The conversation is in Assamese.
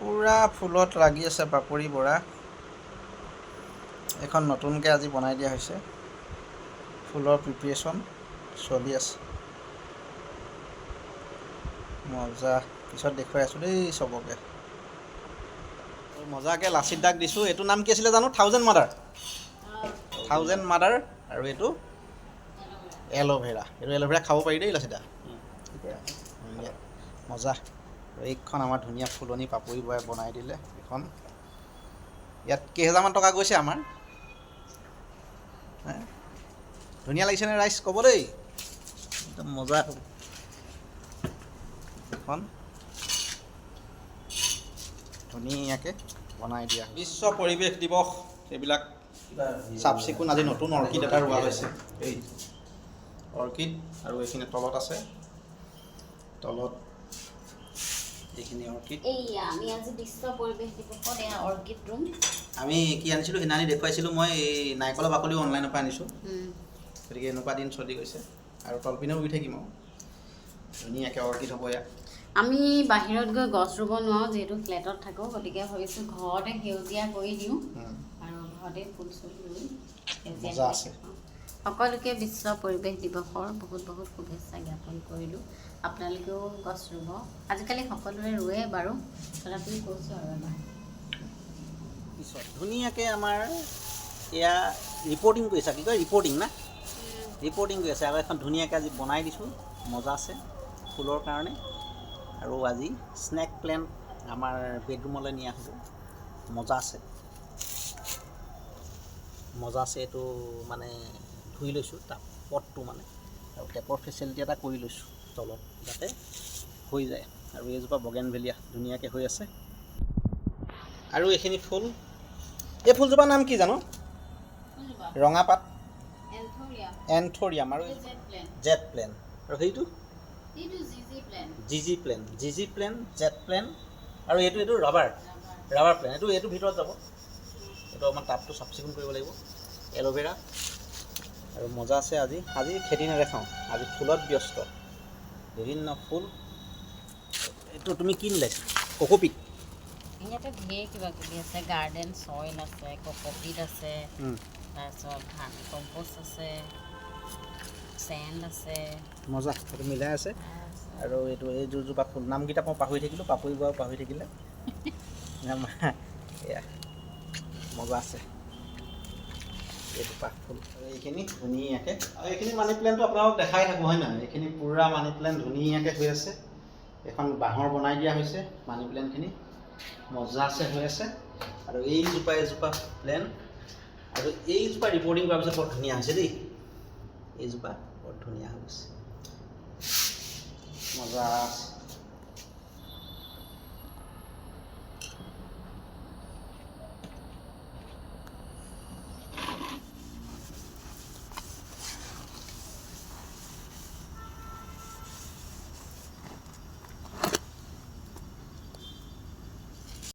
পুৰা ফুলত লাগি আছে পাপৰি বৰা। এখন নতুনকৈ আজি বনাই দিয়া হৈছে। ফুলৰ প্ৰিপাৰেশ্যন চলি আছে। মজা, পিছত দেখুৱাই আছোঁ দেই চবকে। মজাকৈ লাচিত দাগ দিছোঁ। এইটো নাম কি আছিলে জানো? Thousand mother. আৰু এইটো এল'ভেৰা। এইটো এল'ভেৰা খাব পাৰি দেই লাচিতা। মজা। এইখন আমাৰ ধুনীয়া ফুলনি পাপৰি বৰাই বনাই দিলে। এইখন ইয়াত কেইহাজাৰমান টকা গৈছে আমাৰ। ধুনীয়া লাগিছেনে ৰাইজ? ক'ব দেই, একদম মজা। এখন ধুনীয়াকৈ বনাই দিয়া। বিশ্ব পৰিৱেশ দিৱস, এইবিলাক চাফ চিকুণ। আজি নতুন অৰ্কিড এটা ৰোৱা হৈছে। এই অৰ্কিড, আৰু এইখিনি তলত আছে। তলত এইখিনি অৰ্কিড। আমি আজি বিশ্ব পৰিৱেশ দিৱসত এয়া অৰ্কিড ৰুম। আমি কি আনিছিলোঁ সেইদিনাখনি দেখুৱাইছিলোঁ মই, এই নাৰিকলৰ বাকলিও অনলাইনৰ পৰা আনিছোঁ। গতিকে এনেকুৱা দিন চলি গৈছে। আৰু তলপিনেও ৰুই থাকিম আৰু ধুনীয়াকৈ অৰ্কিড হ'ব ইয়াত। আমি বাহিৰত গৈ গছ ৰুব নোৱাৰোঁ, যিহেতু ফ্লেটত থাকোঁ। গতিকে ভাবিছোঁ ঘৰতে সেউজীয়া কৰি দিওঁ, আৰু ঘৰতে ফুল চুল ৰুই মজা আছে। সকলোকে বিশ্ব পৰিৱেশ দিৱসৰ বহুত বহুত শুভেচ্ছা জ্ঞাপন কৰিলোঁ। আপোনালোকেও গছ ৰুব। আজিকালি সকলোৱে ৰুৱে বাৰু, তথাপিও কৈছোঁ আৰু এবাৰ। পিছত ধুনীয়াকৈ আমাৰ এয়া ৰিপৰ্টিং কৰিছে। কি কয় ৰিপৰ্টিং না? ৰিপৰ্টিং কৰি আছে। আৰু এখন ধুনীয়াকৈ আজি বনাই দিছোঁ। মজা আছে ফুলৰ কাৰণে। আৰু আজি স্নেক প্লেণ্ট আমাৰ বেডৰুমলৈ নিয়া হ'ব। মজা আছে, মজা আছে। এইটো মানে ধুই লৈছোঁ তাপ পটটো মানে, আৰু টেপৰ ফেচিলিটি এটা কৰি লৈছোঁ তলত, যাতে হৈ যায়। আৰু এইজোপা বগেনভেলিয়া ধুনীয়াকৈ হৈ আছে। আৰু এইখিনি ফুল, এই ফুলজোপাৰ নাম কি জানো? ৰঙা পাত, এন্থোৰিয়াম। আৰু জেট প্লেন। আৰু সেইটো জিজি প্লেন, জেট প্লেন। আৰু এইটো ৰাবাৰ প্লেন। এইটো ভিতৰত যাব। এইটো অকণমান টাবটো চাফ চিকুণ কৰিব লাগিব। এল'ভেৰা আৰু মজা আছে। আজি খেতি নেদেখাওঁ, আজি ফুলত ব্যস্ত। বিভিন্ন ফুল। এইটো তুমি কি নিলাইছা? কক'পিট। ইয়াতে ঢেৰ কিবা কিবি আছে। গাৰ্ডেন চইল আছে, কক'পিট আছে, তাৰপিছত ধান কম্পষ্ট আছে, চেণ্ড আছে। মজা, সেইটো মিলাই আছে। আৰু এইযোৰজোপা ফুল নামকেইটা মই পাহৰি থাকিলোঁ, পাপৰি বৰাও পাহৰি থাকিলে। এয়া মজা আছে এইজোপা ফুল। আৰু এইখিনি ধুনীয়াকৈ, আৰু এইখিনি মানি প্লেণ্টটো আপোনালোকক দেখাই থাকোঁ, হয় নহয়? এইখিনি পূৰা মানি প্লেণ্ট ধুনীয়াকৈ হৈ আছে। এখন বাঁহৰ বনাই দিয়া হৈছে মানি প্লেণ্টখিনি। মজা আছে, হৈ আছে। আৰু এজোপা প্লেণ্ট, আৰু এইজোপা ৰিপৰ্টিং কৰাৰ পিছত বৰ ধুনীয়া হৈছে দেই। এইজোপা বৰ ধুনীয়া হৈ গৈছে, মজা আছে।